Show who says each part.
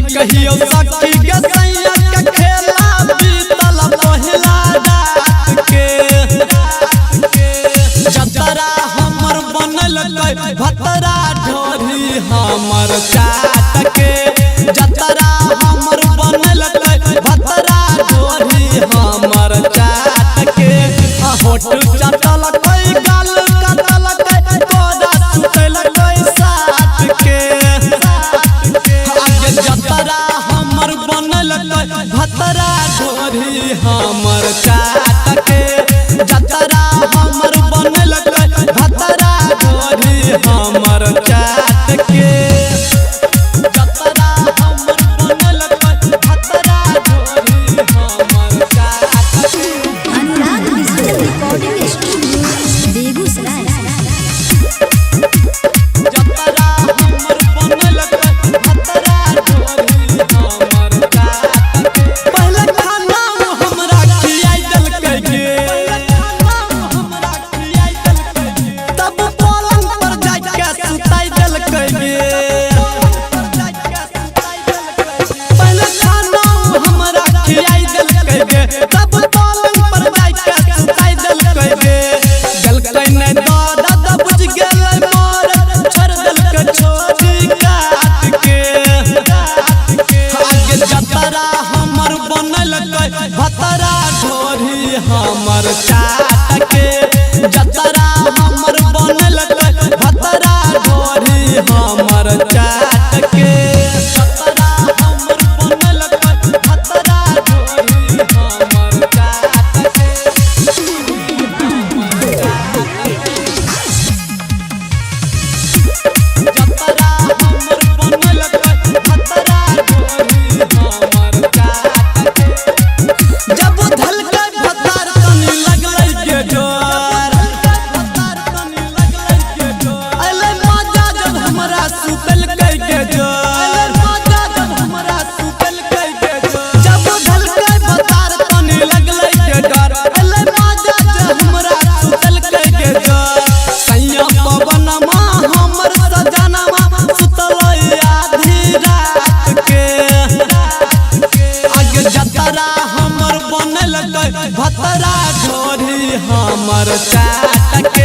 Speaker 1: कहियो सखी के सैया के खेला बीतल पहिला रात के जतरा हमर बनल भतरा ढोरी हमर चाट के जतरा हमर बनल भतरा ढोरी हमर चाट के होठ चटल गाल कटल तोरा सुतल साथ के जतरा हमर बनल भतरा ढोरी हमर चाट के जतरा हमर बनल भतरा ढोरी हमर चाट के जतरा हमर बनल भतरा ढोरी हमर चाट के
Speaker 2: Anurag digital recording studio Begusarai.
Speaker 1: जतरा हमर बनल भतरा ढोरी हमर चाट के पहले खाना हमरा खियाई देलकै गे तब पलंग पर जाके सुताई देलकै गे पहले खाना हमरा खियाई देलकै गे तब पलंग पर जाके सुताई देलकै गे गलकै नै दर्द बुझ गेलै मोर छोड़ देलकै छोड़ी काट के आगे जतरा हमर बनल भतरा ढोरी हमर चाट के जतरा हमर बनल भतरा ढोरी हमर चाट के जतरा हमर बनल भतरा ढोरी हमर चाट के जतरा हमर बनल भतरा ढोरी हमर चाट के जब धलकै भतार तनी लगलै के जोर अइलै मजा जब हमरा सुतलकै के जोर जब धलकै भतार तनी लगलै के डर अइलै मजा जब हमरा सुतलकै के जोर सैया पवनमा हमर सजनमा सुतलै आधी रात के आगे जतरा हमर बनल भतरा ढोरी हमर चाट के